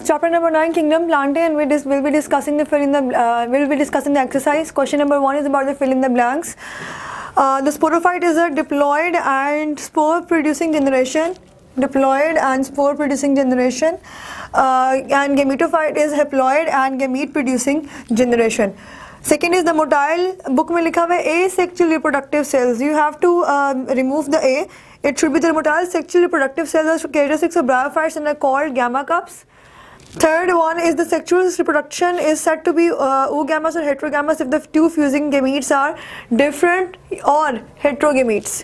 Chapter number 9, Kingdom Plantae, and we'll be discussing the exercise. Question number 1 is about the fill in the blanks. The sporophyte is a diploid and spore producing generation. And gametophyte is haploid and gamete producing generation. Second is the motile. Book में लिखा हुआ है asexual reproductive cells. You have to remove the A. It should be the motile sexual reproductive cells are characteristics of bryophytes and are called gamma cups. Third one is the sexual reproduction is said to be oogamous or heterogamous if the two fusing gametes are different or heterogametes.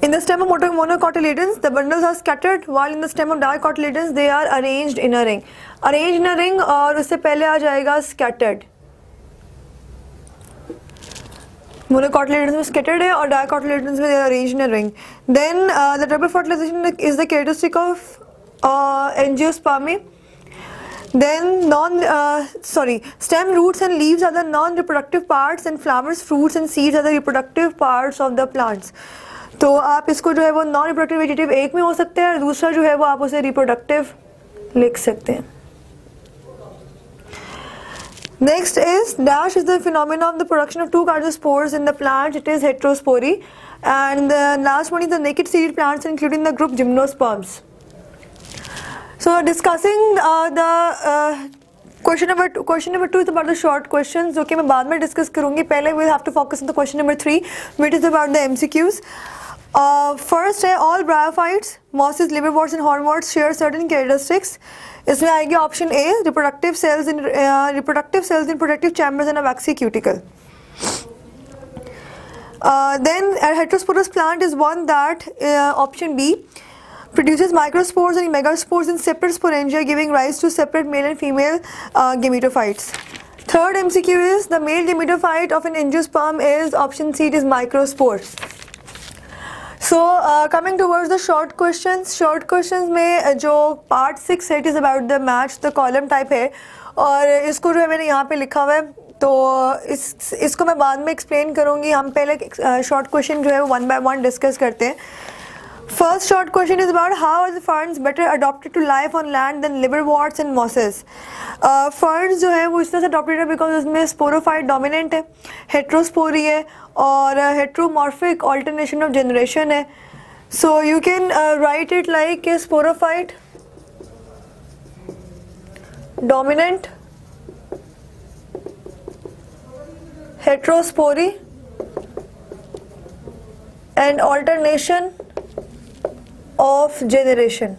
In the stem of monocotyledons, the bundles are scattered, while in the stem of dicotyledons, they are arranged in a ring. Arranged in a ring और उससे पहले आ जाएगा scattered. Monocotyledons में scattered है और dicotyledons में they are arranged in a ring. Then the double fertilization is the characteristic of angiospermy. Then stem, roots and leaves are the non-reproductive parts and flowers, fruits and seeds are the reproductive parts of the plants. तो आप इसको जो है वो non reproductive vegetative एक में हो सकते हैं और दूसरा जो है वो आप उसे रिप्रोडक्टिव लिख सकते हैं. Next is dash is the phenomenon of the production of two kinds of spores in the plant. It is heterospory. And the last one is the naked seed plants including the group gymnosperms. So discussing the question number 2 is about the short questions जो कि मैं बाद में discuss करूँगी. पहले we'll have to focus on the question number 3 which is about the MCQs. First है all bryophytes, mosses, liverworts and hornworts share certain characteristics. इसमें आएगी option A, reproductive cells in protective chambers and a waxy cuticle. Then a heterosporous plant is one that option B produces microspores and megaspores in separate sporangia giving rise to separate male and female gametophytes. Third MCQ is the male gametophyte of an angiosperm is option C, it is microspore. So coming towards the short questions में जो part 6 है it is about the match the column type है और इसको जो है मैंने यहाँ पे लिखा हुआ है तो इसको मैं बाद में explain करूँगी. हम पहले short question जो है one by one discuss करते हैं. First short question is about how are the ferns better adapted to life on land than liverworts and mosses. Ferns जो है वो इस तरह से adapted है because उसमें sporophyte dominant है, heterospory है और heteromorphic alternation of generation है. So you can write it like a sporophyte dominant, heterospory and alternation of generation.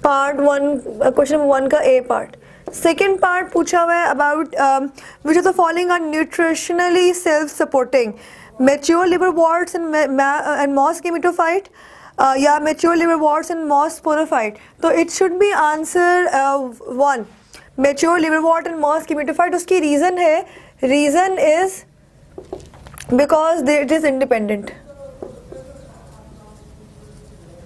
Part 1 question number 1 का A part. Second part पूछा हुआ है about which of the following are nutritionally self-supporting. Mature liverworts and moss gametophyte या mature liverworts and moss sporophyte. तो it should be answer 1. Mature liverwort and moss gametophyte. उसकी reason is because it is independent.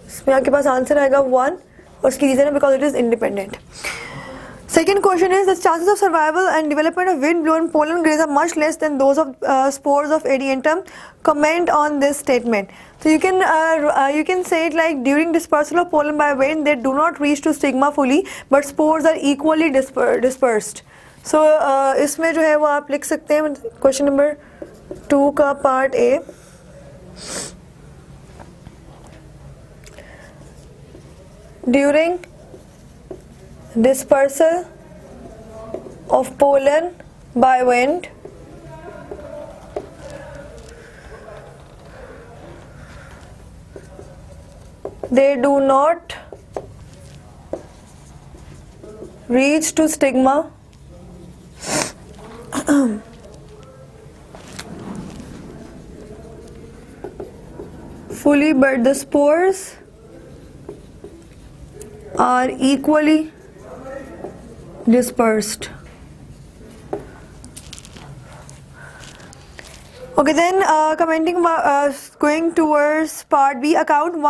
इसमें आपके पास answer आएगा 1 और उसकी reason है because it is independent. Second question is the chances of survival and development of wind blown pollen grains are much less than those of spores of Adiantum. Comment on this statement. So you can say it like during dispersal of pollen by wind they do not reach to stigma fully but spores are equally dispersed. So इसमें जो है वो आप लिख सकते हैं question number 2 का part A. During dispersal of pollen by wind, they do not reach to stigma fully, but the spores are equally dispersed. Okay, then commenting going towards part B, account for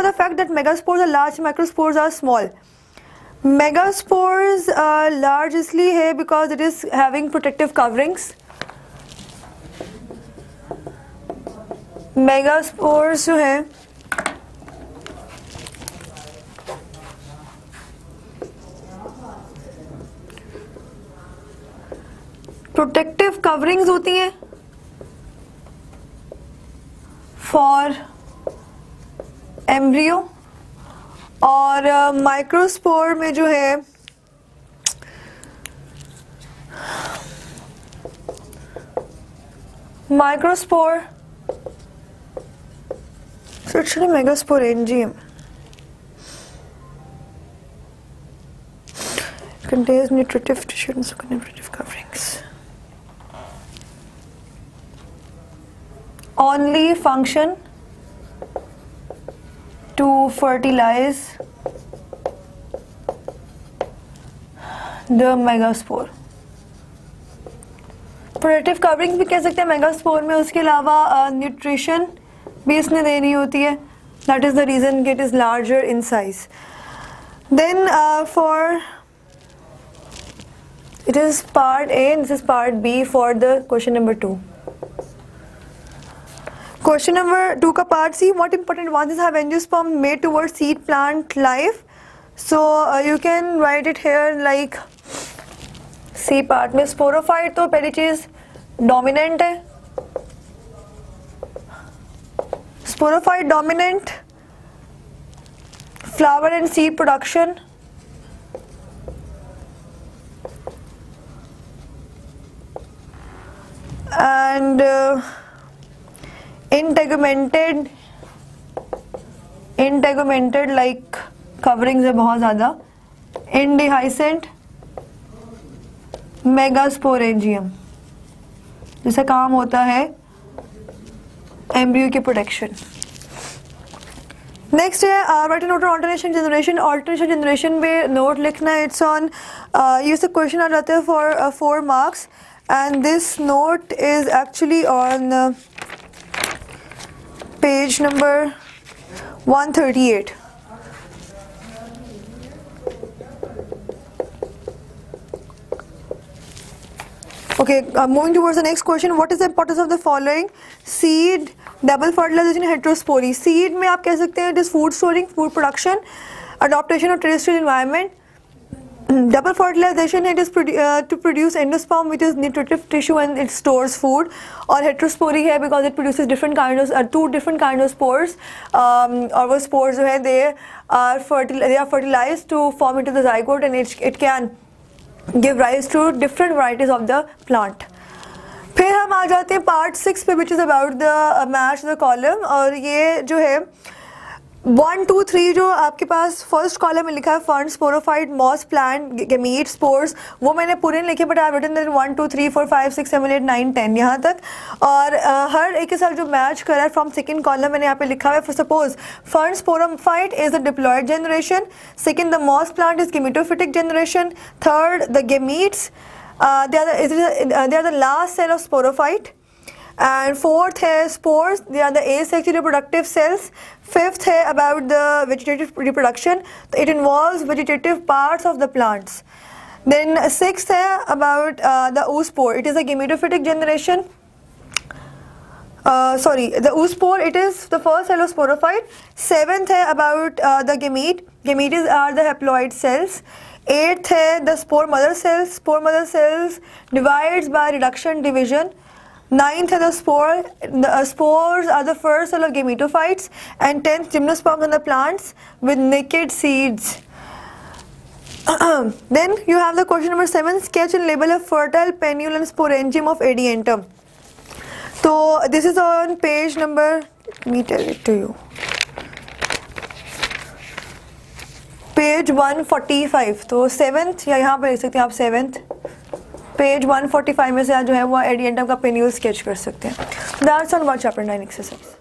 the fact that megaspores are large, microspores are small. Megaspores large इसलिए है because it is having protective coverings. Megaspores जो है protective coverings होती हैं for embryo, और microspore में जो है microspore, so actually megasporangium contains nutritive tissue and nutritive coverings. Only function to fertilize the megaspore. Protective covering भी कह सकते हैं मेगास्पोर में, उसके अलावा न्यूट्रिशन भी इसने देनी होती है, that is the reason it is larger in size. Then for it is part A and this is part B for the question number 2. Question number 2 का part C, what important advances have angiosperm made towards seed plant life? So you can write it here like C part में sporophyte तो पहली चीज dominant है, sporophyte dominant, flower and seed production, and integumented like coverings है बहुत ज्यादा, इंडिहाइसेंट megasporangium, जिसका काम होता है एम्ब्रियो की प्रोटेक्शन. नेक्स्ट है right note on alternation generation. Alternation generation पे नोट लिखना है. इट्स ऑन ये सब क्वेश्चन आ जाते हैं for 4 marks and this note is actually on page number 138. Okay, moving towards the next question. What is the importance of the following? Seed, double fertilization, heterospory. Seed में आप कह सकते हैं it is food storing, food production, adaptation of terrestrial environment. Double fertilization it is to produce endosperm which is nutritive tissue and it stores food. और heterospory है because it produces different kinds of 2 different kinds of spores. और वो spores जो है they are fertilized to form into the zygote and it can give rise to different varieties of the plant. फिर हम आ जाते हैं part 6 पे which is about the match the column. और ये जो है 1, 2, 3 जो आपके पास फर्स्ट कॉलम में लिखा है fern, sporophyte, moss, plant, gamete, spores, वो मैंने पूरे नहीं लिखे बट आई रिटन दैट 1, 2, 3, 4, 5, 6, 7, 8, 9, 10 यहाँ तक. और हर एक के साथ जो मैच कर रहा है फ्रॉम सेकंड कॉलम मैंने यहाँ पे लिखा है. For suppose fern sporophyte is the diploid generation, second the moss plant is gametophytic generation, third the gametes they are the last cell of sporophyte, and fourth है spores, they are the asexual reproductive cells. Fifth है about the vegetative reproduction, it involves vegetative parts of the plants. Then sixth है about the oospore, it is a gametophytic generation. The oospore, it is the first cell of sporophyte. Seventh है about the gamete, gametes are the haploid cells. Eighth है the spore mother cells, spore mother cells divides by reduction division. Ninth है the spores are the first cell of gametophytes. And 10th gymnosperms on the plants with naked seeds. Then you have the question number 7, sketch and label a fertile penule and sporangium of Adiantum. So this is on page number, let me tell it to you, page 145. तो 7th या यहाँ पर लिख सकते हैं आप 7th page 145 में से जो है वो एडिएंटम का पेन्यूल स्केच कर सकते हैं. That's on one chapter 9 exercise.